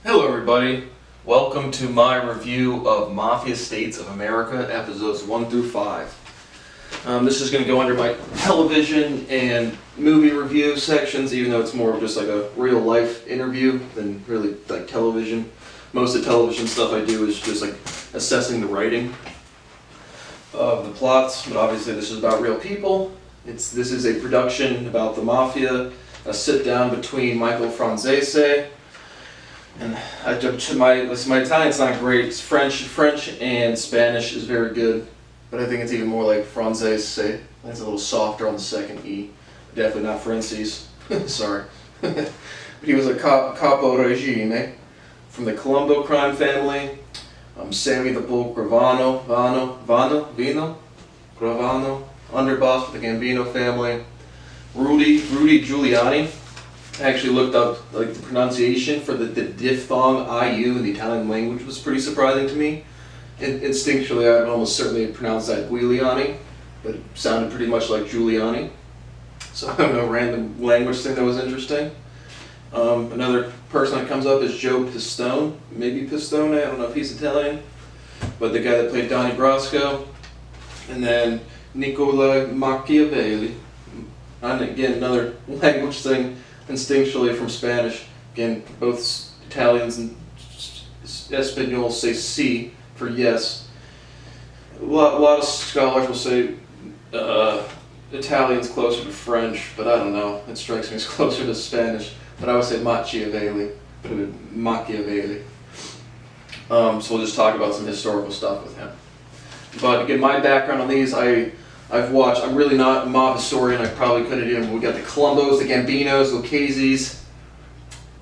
Hello everybody, welcome to my review of Mafia States of America, episodes 1 through 5. This is going to go under my television and movie review sections, even though it's more of just like a real life interview than really like television. Most of the television stuff I do is just like assessing the writing of the plots, but obviously this is about real people. This is a production about the Mafia, a sit down between Michael Franzese. And my Italian's not great. It's French and Spanish is very good, but I think it's even more like Francese. It's a little softer on the second E. Definitely not Francis. Sorry. But he was a capo regime from the Colombo crime family. Sammy the Bull Gravano, underboss for the Gambino family. Rudy Giuliani. I actually looked up like the pronunciation for the diphthong IU in the Italian language was pretty surprising to me. Instinctually, I would almost certainly pronounce that Giuliani, but it sounded pretty much like Giuliani. So I don't know, random language thing that was interesting. Another person that comes up is Joe Pistone, maybe Pistone, I don't know if he's Italian, but the guy that played Donnie Brasco. And then Nicola Machiavelli, and again another language thing. Instinctually from Spanish, again, both Italians and Espanol say si for yes. A lot of scholars will say Italian's closer to French, but I don't know. It strikes me as closer to Spanish. But I would say Machiavelli, but it would be Machiavelli. So we'll just talk about some historical stuff with him. But again, my background on these, I've watched, I'm really not a mob historian, I probably couldn't even, we got the Colombos, the Gambinos, the Lucchese's,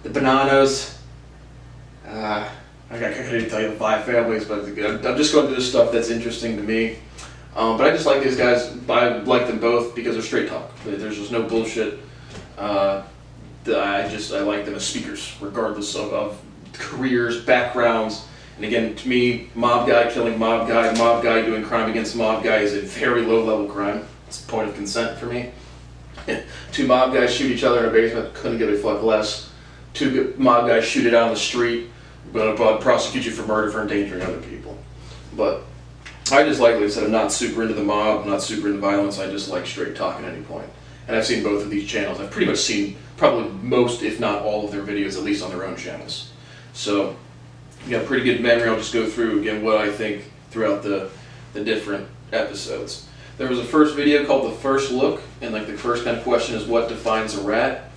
the Bonanos, I couldn't even tell you the 5 families, but I'm just going through the stuff that's interesting to me. But I just like these guys, I like them both because they're straight talk, there's just no bullshit. I like them as speakers, regardless of careers, backgrounds. And again, to me, mob guy killing mob guy doing crime against mob guy is a very low-level crime. It's a point of consent for me. 2 mob guys shoot each other in a basement, couldn't give a fuck less. 2 mob guys shoot it out on the street, but prosecute you for murder for endangering other people. But I just like I said, I'm not super into the mob, I'm not super into violence, I just like straight talk at any point. And I've seen both of these channels. I've pretty much seen probably most, if not all of their videos, at least on their own channels. So, you got a pretty good memory. I'll just go through again what I think throughout the different episodes. There was a first video called The First Look, and like the first kind of question is what defines a rat?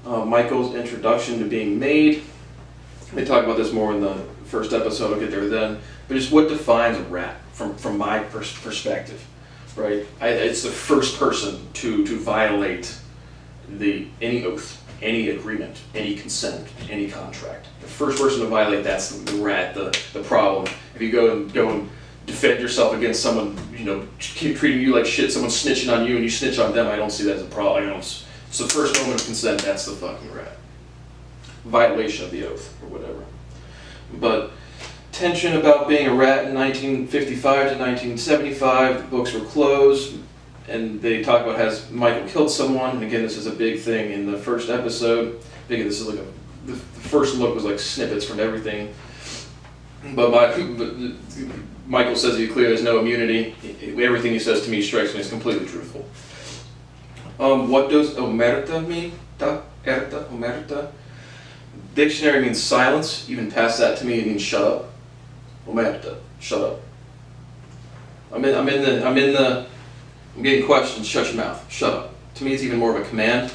Michael's introduction to being made. They talk about this more in the first episode, I'll get there then. But just what defines a rat from my perspective, right? It's the first person to violate any oath, any agreement, any consent, any contract. The first person to violate that's the rat, the problem. If you go and defend yourself against someone, keep treating you like shit, someone snitching on you and you snitch on them, I don't see that as a problem. It's the first moment of consent, that's the fucking rat. Violation of the oath, or whatever. But tension about being a rat in 1955 to 1975, the books were closed. And they talk about has Michael killed someone, and again this is a big thing in the first episode. Again, this is like the first look was like snippets from everything. But Michael says he clearly has no immunity. Everything he says to me strikes me as completely truthful. What does omerta mean? Omerta? Dictionary means silence. Even past that to me it means shut up. Omerta, shut up. I'm getting questions, shut your mouth, shut up. To me it's even more of a command.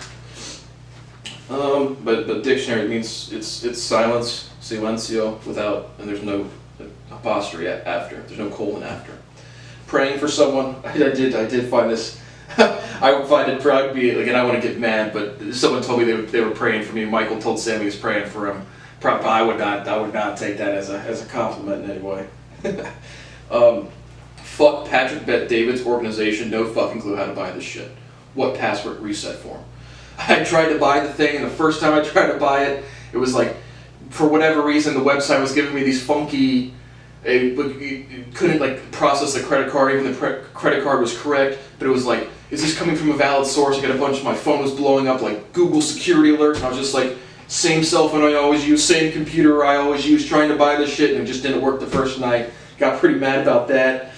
But dictionary means it's silence, silencio, without, and there's no apostrophe after, there's no colon after. Praying for someone, I did find this, I would find it proud to be, again I want to get mad, but someone told me they were praying for me, Michael told Sammy he was praying for him. I would not take that as a compliment in any way. Fuck Patrick Bet-David's organization, no fucking clue how to buy this shit. What password reset form? I tried to buy the thing, and the first time I tried to buy it, it was like, for whatever reason, the website was giving me these funky, it couldn't like process the credit card, even the credit card was correct, but it was like, is this coming from a valid source? I got a bunch, my phone was blowing up like Google security alert, and I was just like, Same cell phone I always use, same computer I always use, trying to buy this shit, and it just didn't work the first night. Got pretty mad about that.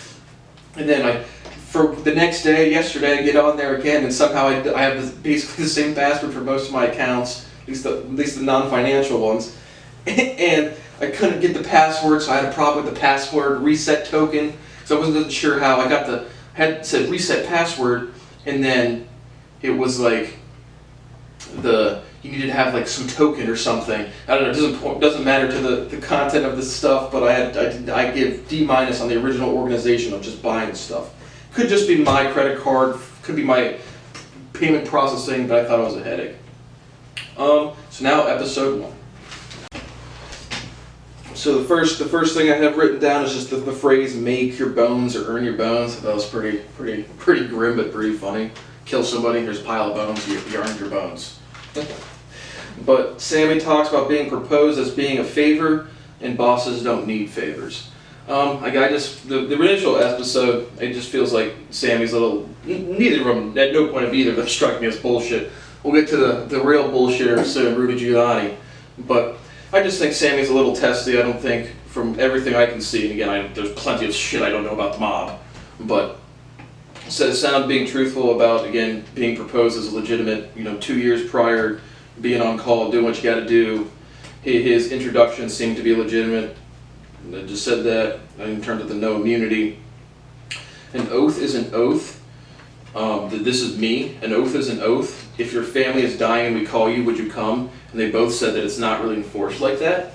And then for the next day, yesterday, I get on there again, and somehow I have basically the same password for most of my accounts, at least the non-financial ones. And I couldn't get the password, so I had a problem with the password reset token. So I wasn't sure how. Had said reset password, and then it was like you needed to have like some token or something. I don't know. It doesn't matter to the content of this stuff, but I give D- on the original organization of just buying stuff. Could just be my credit card, could be my payment processing, but I thought it was a headache. So now episode 1. So the first thing I have written down is just the phrase "make your bones" or "earn your bones." That was pretty grim, but pretty funny. Kill somebody, here's a pile of bones, you earned your bones. But Sammy talks about being proposed as being a favor, and bosses don't need favors. The initial episode, it just feels like Sammy's neither of them, at no point of either of them struck me as bullshit. We'll get to the real bullshitter soon, Rudy Giuliani. But I just think Sammy's a little testy. I don't think, from everything I can see, and again, there's plenty of shit I don't know about the mob, but says sound being truthful about, again, being proposed as a legitimate, 2 years prior, being on call, doing what you gotta do. His introduction seemed to be legitimate. I just said that in terms of the no immunity. An oath is an oath. This is me. An oath is an oath. If your family is dying and we call you, would you come? And they both said that it's not really enforced like that.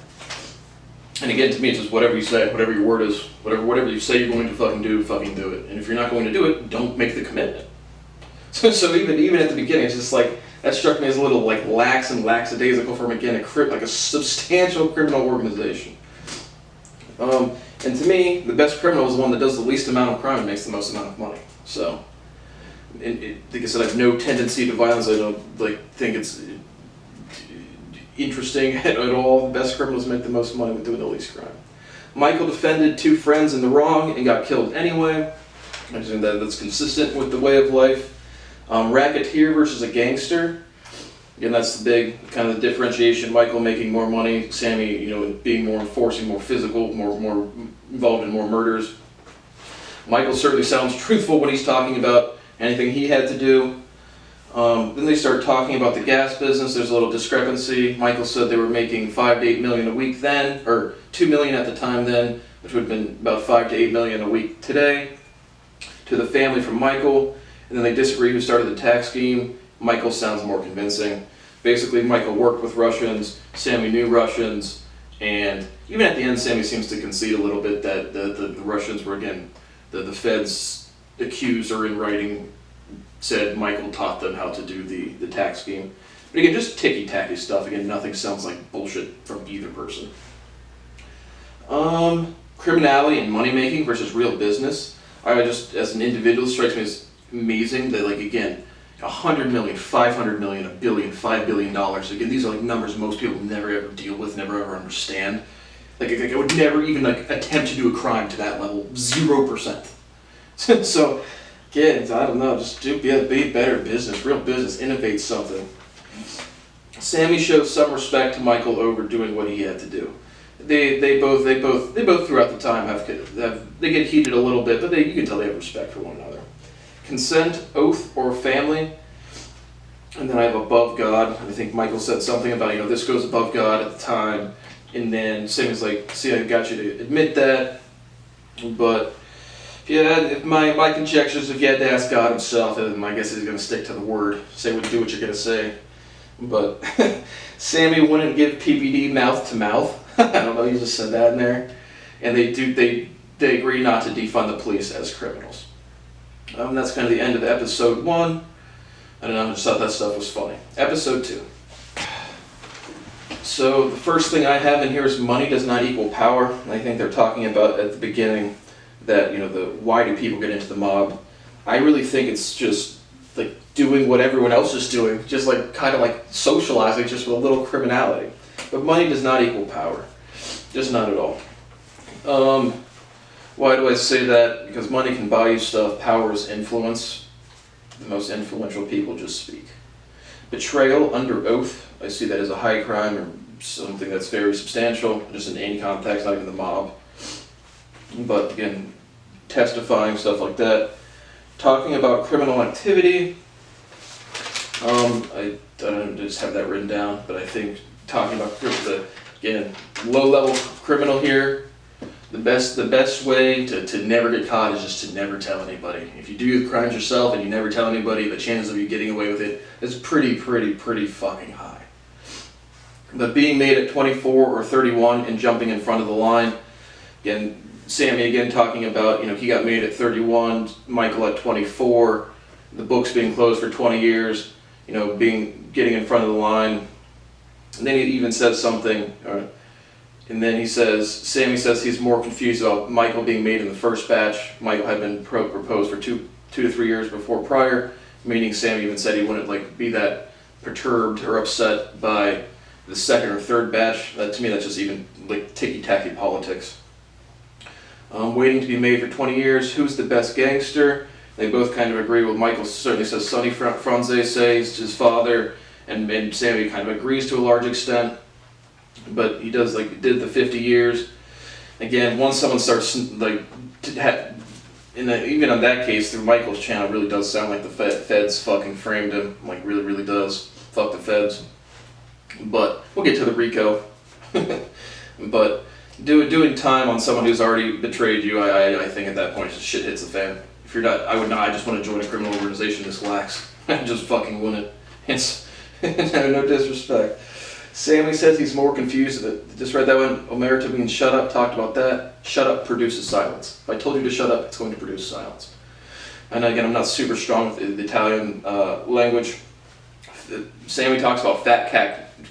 And again, to me, it's just whatever you say, whatever your word is, whatever you say you're going to fucking do it. And if you're not going to do it, don't make the commitment. So even at the beginning, it's just like, that struck me as a little like lax and lackadaisical from, again, a substantial criminal organization. And to me, the best criminal is the one that does the least amount of crime and makes the most amount of money. So, like I said, I have no tendency to violence. I don't think it's interesting at all. The best criminals make the most money with doing the least crime. Michael defended 2 friends in the wrong and got killed anyway. I think that's consistent with the way of life. Racketeer versus a gangster. Again, that's the big kind of the differentiation. Michael making more money, Sammy, being more enforcing, more physical, more involved in more murders. Michael certainly sounds truthful when he's talking about anything he had to do. Then they start talking about the gas business. There's a little discrepancy. Michael said they were making $5 to $8 million a week then, or $2 million at the time then, which would have been about $5 to $8 million a week today. To the family from Michael, and then they disagree who started the tax scheme. Michael sounds more convincing. Basically, Michael worked with Russians, Sammy knew Russians, and even at the end, Sammy seems to concede a little bit that the Russians were, again, the feds accused or in writing said Michael taught them how to do the tax scheme. But again, just ticky-tacky stuff. Again, nothing sounds like bullshit from either person. Criminality and money-making versus real business. As an individual, strikes me as amazing that, again, 100 million, 500 million, $1 billion, $5 billion. Again, these are numbers most people never ever deal with, never ever understand. I would never even attempt to do a crime to that level. 0%. So, again, I don't know. Just be better business, real business, innovate something. Sammy shows some respect to Michael over doing what he had to do. They both throughout the time they get heated a little bit, but you can tell they have respect for one another. Consent, oath, or family. And then I have above God. I think Michael said something about, this goes above God at the time. And then Sammy's like, see, I got you to admit that. But, if my conjecture is if you had to ask God himself, then I guess he's going to stick to the word. Do what you're going to say. But Sammy wouldn't give PPD mouth to mouth. I don't know, he just said that in there. And they agree not to defund the police as criminals. That's kind of the end of episode 1. I don't know, I just thought that stuff was funny. Episode 2. So the first thing I have in here is money does not equal power. And I think they're talking about at the beginning that, why do people get into the mob? I really think it's just doing what everyone else is doing, just kind of socializing, just with a little criminality. But money does not equal power. Just not at all. Why do I say that? Because money can buy you stuff. Power is influence. The most influential people just speak. Betrayal under oath, I see that as a high crime or something that's very substantial, just in any context, not even the mob. But again, testifying, stuff like that. Talking about criminal activity, I don't just have that written down, but I think talking about again, low-level criminal here, the best way to never get caught is just to never tell anybody. If you do the crimes yourself and you never tell anybody, the chances of you getting away with it is pretty fucking high. But being made at 24 or 31 and jumping in front of the line, again, Sammy again talking about, he got made at 31, Michael at 24, the books being closed for 20 years, getting in front of the line. And then he even says something, and then Sammy says he's more confused about Michael being made in the first batch. Michael had been proposed for two to 3 years before prior, meaning Sammy even said he wouldn't be that perturbed or upset by the second or third batch. To me, that's just even ticky-tacky politics. Waiting to be made for 20 years. Who's the best gangster? They both kind of agree. Well, Michael certainly says Sonny Franze says his father, and Sammy kind of agrees to a large extent. But he does did the 50 years. Again, once someone starts even on that case through Michael's channel, it really does sound like the feds fucking framed him. Really does. Fuck the feds. But we'll get to the RICO. But doing time on someone who's already betrayed you, I think at that point shit hits the fan. If you're not, I would not. I just want to join a criminal organization this lax. I just fucking wouldn't. It's no disrespect. Sammy says he's more confused. Just read that one. Omerta means shut up. Talked about that. Shut up produces silence. If I told you to shut up, it's going to produce silence. And again, I'm not super strong with the Italian language. Sammy talks about Fat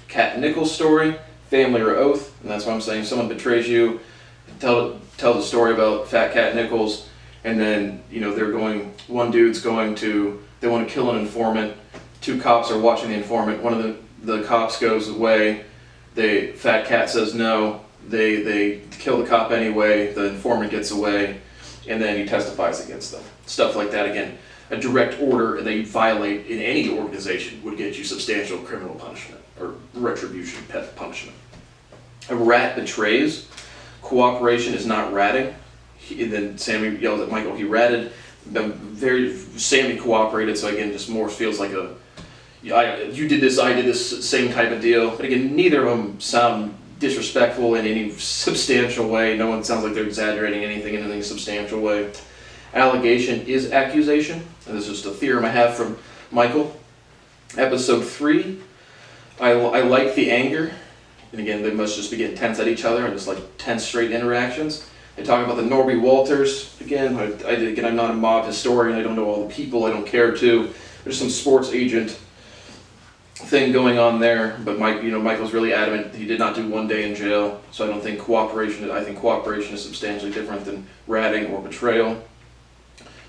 Cat Nichols' story, family or oath, and that's what I'm saying. Someone betrays you, tell the story about Fat Cat Nichols, and then one dude's they want to kill an informant. Two cops are watching the informant. One of the cops goes away. Fat Cat says no. They kill the cop anyway. The informant gets away, and then he testifies against them. Stuff like that. Again, a direct order that you violate in any organization would get you substantial criminal punishment or retribution punishment. A rat betrays. Cooperation is not ratting. Then Sammy yells at Michael. He ratted. Sammy cooperated. So again, just more feels like you did this, I did this, same type of deal. But again, neither of them sound disrespectful in any substantial way. No one sounds like they're exaggerating anything in any substantial way. Allegation is accusation. And this is just a theorem I have from Michael. Episode 3, I like the anger. And again, they must just be getting tense at each other and just tense straight interactions. They talk about the Norby Walters. Again, I'm not a mob historian. I don't know all the people. I don't care to. There's some sports agent thing going on there, but Michael's really adamant he did not do 1 day in jail, so I don't think cooperation. I think cooperation is substantially different than ratting or betrayal.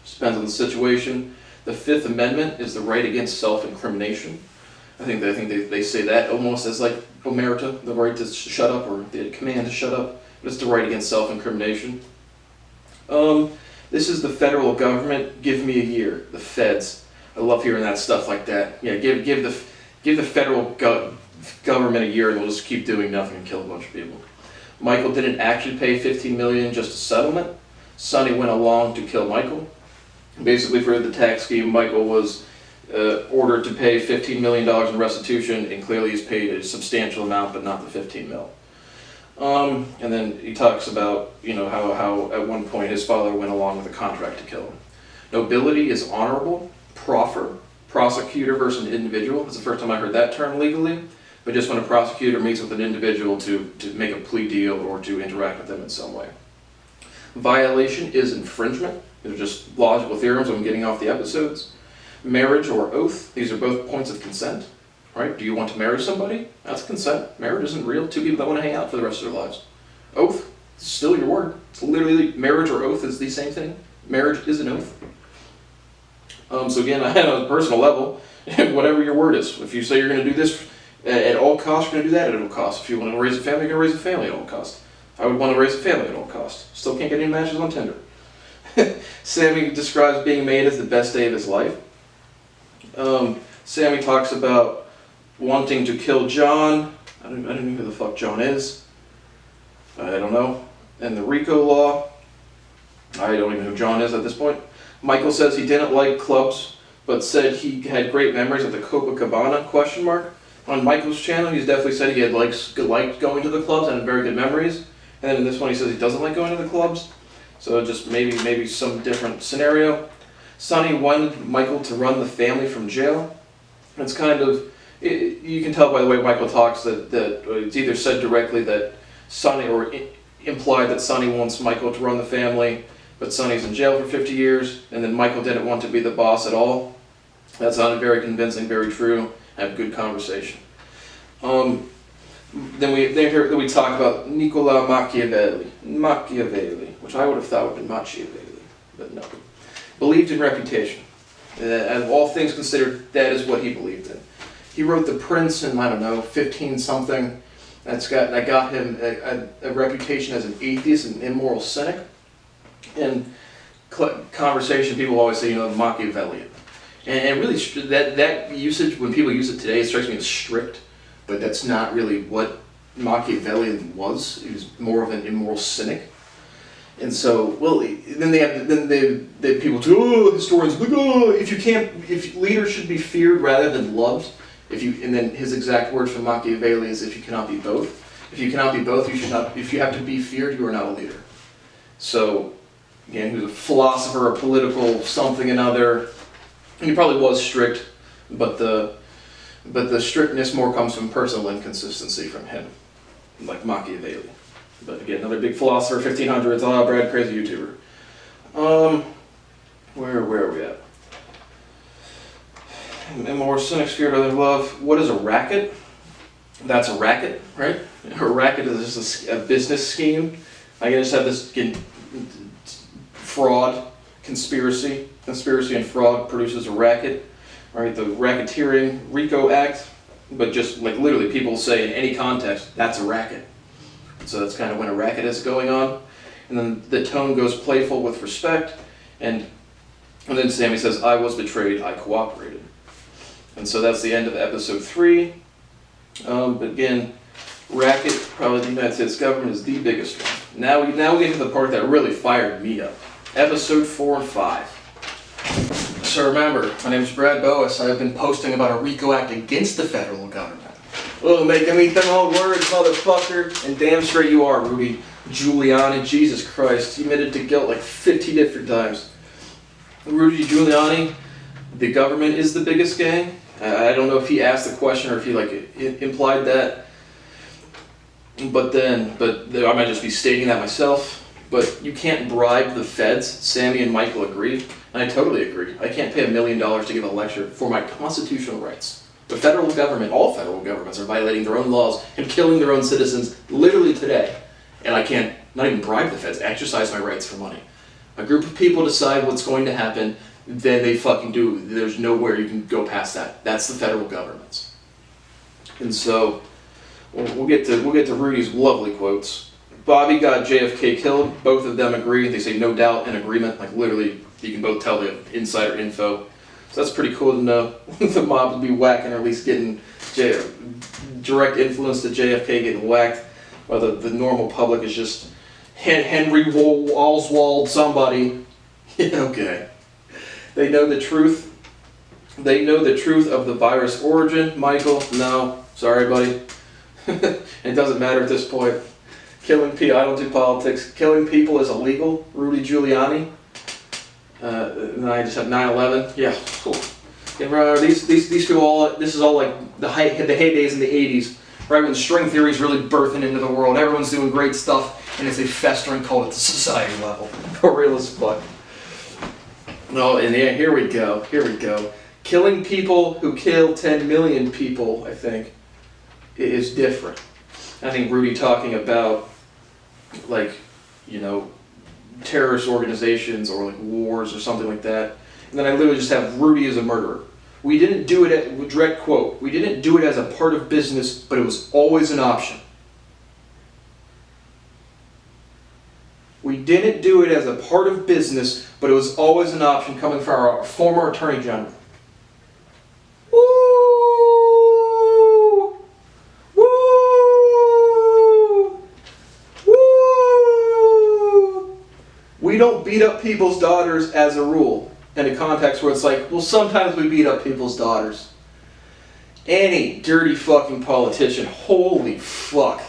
Just depends on the situation. The Fifth Amendment is the right against self-incrimination. I think they say that almost as omerta, the right to shut up or the command to shut up, but it's the right against self-incrimination. This is the federal government. Give me a year. The feds. I love hearing that stuff like that. Yeah, give the federal government a year and we'll just keep doing nothing and kill a bunch of people. Michael didn't actually pay $15 million, just a settlement. Sonny went along to kill Michael. Basically, for the tax scheme, Michael was ordered to pay $15 million in restitution, and clearly he's paid a substantial amount, but not the $15 million. And then he talks about how at one point his father went along with a contract to kill him. Nobility is honorable. Proffer. Prosecutor versus an individual. It's the first time I heard that term legally, but just when a prosecutor meets with an individual to make a plea deal or to interact with them in some way. Violation is infringement. These are just logical theorems I'm getting off the episodes. Marriage or oath. These are both points of consent. Right? Do you want to marry somebody? That's consent. Marriage isn't real. Two people that want to hang out for the rest of their lives. Oath. It's still your word. It's literally marriage or oath is the same thing. Marriage is an oath. So again, on a personal level, whatever your word is. If you say you're going to do this at all costs, you're going to do that at all costs. If you want to raise a family, you're going to raise a family at all costs. I would want to raise a family at all costs. Still can't get any matches on Tinder. Sammy describes being made as the best day of his life. Sammy talks about wanting to kill John. I don't know who the fuck John is. I don't know. And the RICO law. I don't even know who John is at this point. Michael says he didn't like clubs, but said he had great memories of the Copacabana, question mark. On Michael's channel, he's definitely said he had liked going to the clubs and had very good memories. And then in this one, he says he doesn't like going to the clubs. So just maybe some different scenario. Sonny wanted Michael to run the family from jail. It's kind of, you can tell by the way Michael talks that it's either said directly that Sonny, or implied that Sonny wants Michael to run the family, but Sonny's in jail for 50 years, and then Michael didn't want to be the boss at all. That sounded very convincing, very true. Have good conversation. Then we talk about Niccolo Machiavelli, which I would have thought would have been Machiavelli, but no. Believed in reputation. And all things considered, that is what he believed in. He wrote The Prince in, I don't know, 15-something. That got him a reputation as an atheist and immoral cynic. In conversation, people always say, Machiavellian. And really, that usage, when people use it today, it strikes me as strict, but that's not really what Machiavellian was. He was more of an immoral cynic. And so, well, then people do, historians like, if leaders should be feared rather than loved. And then his exact words from Machiavelli is, if you cannot be both. If you cannot be both, if you have to be feared, you are not a leader. So, again, he was a philosopher, a political something another. And he probably was strict, but the strictness more comes from personal inconsistency from him, like Machiavelli. But again, another big philosopher, 1500s, Brad, crazy YouTuber. Where are we at? And more cynics feared other love. What is a racket? That's a racket, right? A racket is just a business scheme. I just have this fraud, conspiracy. Conspiracy and fraud produces a racket, right? The racketeering RICO Act, but just like literally people say in any context, that's a racket. So that's kind of when a racket is going on. And then the tone goes playful with respect, and then Sammy says, I was betrayed, I cooperated. And so that's the end of episode 3. But again, racket, probably the United States government is the biggest one. Now we get to the part that really fired me up. Episode 4 and 5. So remember, my name is Brad Boas. I've been posting about a RICO Act against the federal government. Oh, make them eat them old words, motherfucker. And damn straight you are, Rudy Giuliani. Jesus Christ. He admitted to guilt like 50 different times. Rudy Giuliani, the government is the biggest gang. I don't know if he asked the question or if he implied that. But I might just be stating that myself. But you can't bribe the feds. Sammy and Michael agree. And I totally agree. I can't pay $1 million to give a lecture for my constitutional rights. The federal government, all federal governments, are violating their own laws and killing their own citizens literally today. And I can't not even bribe the feds, exercise my rights for money. A group of people decide what's going to happen, then they fucking do. There's nowhere you can go past that. That's the federal government's. And so, we'll get to Rudy's lovely quotes. Bobby got JFK killed. Both of them agree. They say no doubt in agreement. Like literally, you can both tell the insider info. So that's pretty cool to know. The mob would be whacking, or at least getting direct influence to JFK getting whacked, while the normal public is just Henry Oswald somebody. Okay. They know the truth. They know the truth of the virus origin. Michael, no. Sorry, buddy. It doesn't matter at this point. Killing people, I don't do politics. Killing people is illegal. Rudy Giuliani. And I just have 9/11. Yeah. Cool. Yeah, these people all. This is all like the heydays in the 80s, right when string theory is really birthing into the world. Everyone's doing great stuff, and it's a festering cult at the society level. For real as fuck. No, and yeah, here we go. Killing people who kill 10 million people, I think, is different. I think Rudy talking about, terrorist organizations or like wars or something like that. And then I literally just have Rudy as a murderer. We didn't do it, direct quote, we didn't do it as a part of business, but it was always an option. We didn't do it as a part of business, but it was always an option, coming from our former Attorney General. Woo! don't beat up people's daughters as a rule. In a context where it's like, well, sometimes we beat up people's daughters. Any dirty fucking politician, holy fuck.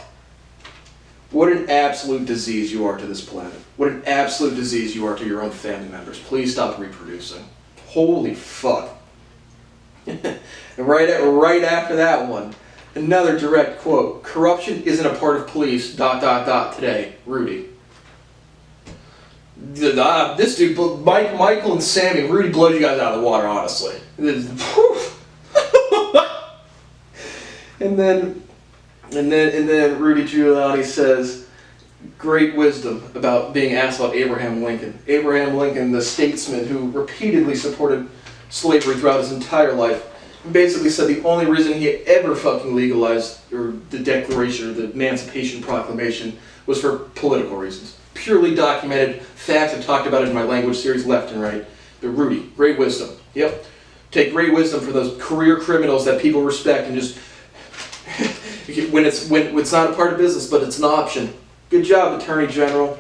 What an absolute disease you are to this planet. What an absolute disease you are to your own family members. Please stop reproducing. Holy fuck. And right after that one, another direct quote. Corruption isn't a part of police, ... today. Rudy. This dude, Michael and Sammy, Rudy blows you guys out of the water, honestly. And then Rudy Giuliani says, great wisdom about being asked about Abraham Lincoln. Abraham Lincoln, the statesman who repeatedly supported slavery throughout his entire life, basically said the only reason he ever fucking legalized or the Declaration or the Emancipation Proclamation was for political reasons. Purely documented facts. I've talked about it in my language series left and right. But Rudy, great wisdom. Yep. Take great wisdom from those career criminals that people respect and just when it's not a part of business, but it's an option. Good job, Attorney General.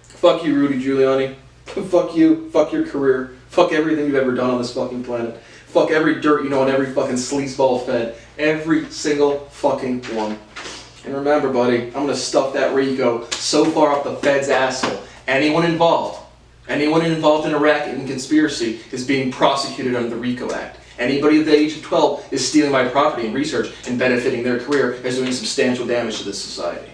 Fuck you, Rudy Giuliani. Fuck you. Fuck your career. Fuck everything you've ever done on this fucking planet. Fuck every dirt you know on every fucking sleazeball fed. Every single fucking one. And remember, buddy, I'm gonna stuff that RICO so far up the Fed's asshole. Anyone involved in a racket and conspiracy is being prosecuted under the RICO Act. Anybody at the age of 12 is stealing my property and research and benefiting their career is doing substantial damage to this society.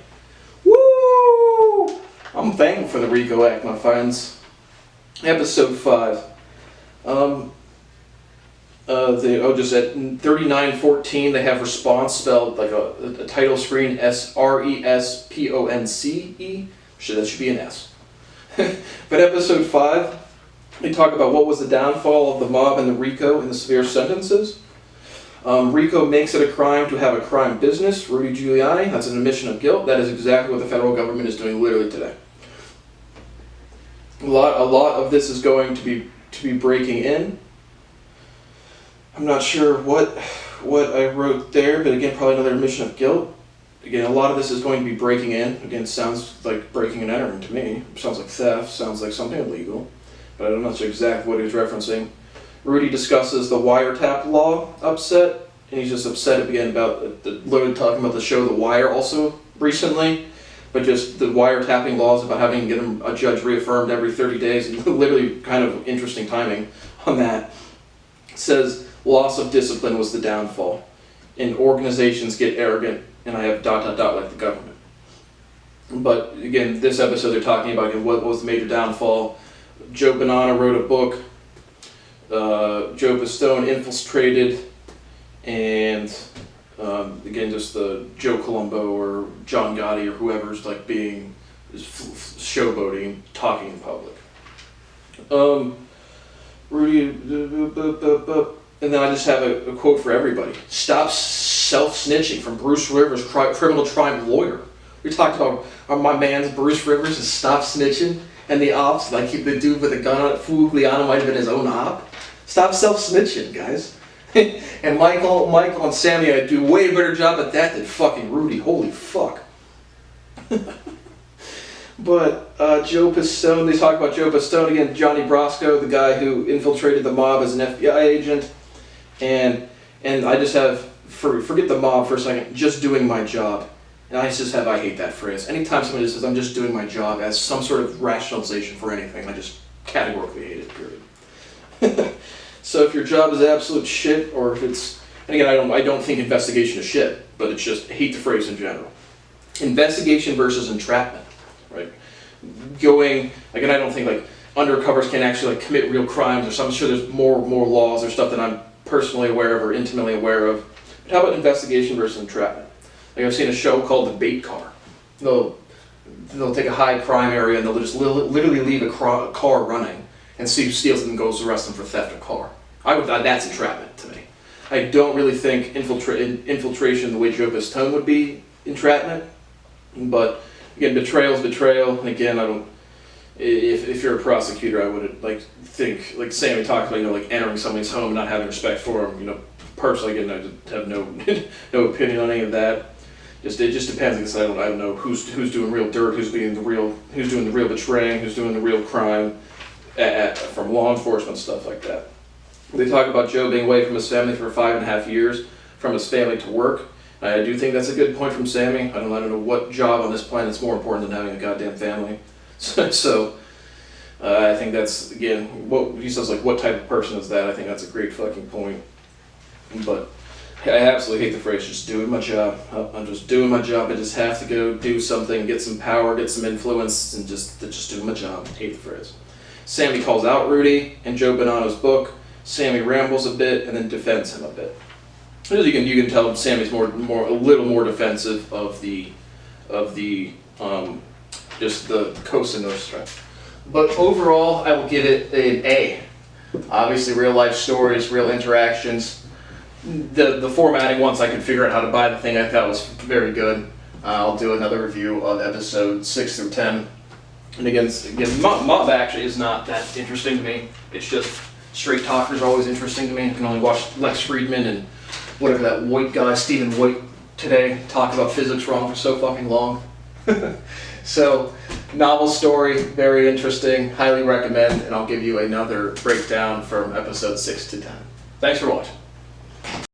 Woo! I'm thankful for the RICO Act, my friends. Episode 5. Just at 3914, they have response spelled like a title screen, SRESPONCE. That should be an S. But episode 5, they talk about what was the downfall of the mob and the RICO and the severe sentences. RICO makes it a crime to have a crime business. Rudy Giuliani, that's an admission of guilt. That is exactly what the federal government is doing literally today. A lot of this is going to be breaking in. I'm not sure what I wrote there, but again, probably another admission of guilt. Again, a lot of this is going to be breaking in. Again, sounds like breaking and entering to me. Sounds like theft, sounds like something illegal, but I'm not sure exactly what he's referencing. Rudy discusses the wiretap law upset, and he's just upset again about literally talking about the show The Wire also recently, but just the wiretapping laws about having to get a judge reaffirmed every 30 days, and literally kind of interesting timing on that. It says, loss of discipline was the downfall, and organizations get arrogant, and I have ... like the government. But again, this episode they're talking about again, what was the major downfall. Joe Bonanno wrote a book, Joe Pistone infiltrated, and again just the Joe Colombo or John Gotti or whoever's like being showboating, talking in public. Rudy, and then I just have a quote for everybody. Stop self-snitching from Bruce Rivers, criminal trial lawyer. We talked about my man's Bruce Rivers is stop snitching, and the ops, like the dude with a gun on it, Fugliano might have been his own op. Stop self-snitching, guys. And Michael and Sammy, I do a way better job at that than fucking Rudy. Holy fuck. But Joe Pistone, they talk about Joe Pistone again, Johnny Brasco, the guy who infiltrated the mob as an FBI agent. And I just have, forget the mob for a second, just doing my job. And I hate that phrase. Anytime somebody says, I'm just doing my job as some sort of rationalization for anything, I just categorically hate it, period. So if your job is absolute shit, or if it's, and again, I don't think investigation is shit, but it's just, I hate the phrase in general. Investigation versus entrapment, right? Going, again, I don't think like undercovers can actually like commit real crimes or something. I'm sure there's more laws or stuff that I'm personally aware of or intimately aware of. But how about investigation versus entrapment? Like I've seen a show called The Bait Car. They'll take a high crime area and they'll just literally leave a car running and see who steals it and goes to arrest them for theft of car. That's entrapment to me. I don't really think infiltration the way Joe Pistone would be entrapment, but again, betrayal is betrayal. And again, I don't. If you're a prosecutor, I would like think like Sammy talked about, like entering somebody's home and not having respect for them. Personally, again, I just have no opinion on any of that. it just depends, because I don't know who's doing real dirt, who's doing the real betraying, who's doing the real crime from law enforcement, stuff like that. They talk about Joe being away from his family for 5.5 years, from his family to work. I do think that's a good point from Sammy. I don't know what job on this planet is more important than having a goddamn family. So I think that's, again, what he says, like, what type of person is that? I think that's a great fucking point. But I absolutely hate the phrase, just doing my job. I'm just doing my job. I just have to go do something, get some power, get some influence, and just doing my job. I hate the phrase. Sammy calls out Rudy in Joe Bonanno's book. Sammy rambles a bit and then defends him a bit. As you can tell, Sammy's a little more defensive of the just the Cosa Nostra. But overall, I will give it an A. Obviously, real life stories, real interactions. The formatting, once I could figure out how to buy the thing, I thought was very good. I'll do another review of episode 6 through 10. And again, Mob actually is not that interesting to me. It's just straight talkers are always interesting to me. I can only watch Lex Friedman and whatever that white guy, Stephen White, today, talk about physics wrong for so fucking long. So, novel story, very interesting, highly recommend, and I'll give you another breakdown from episode 6 to 10. Thanks for watching.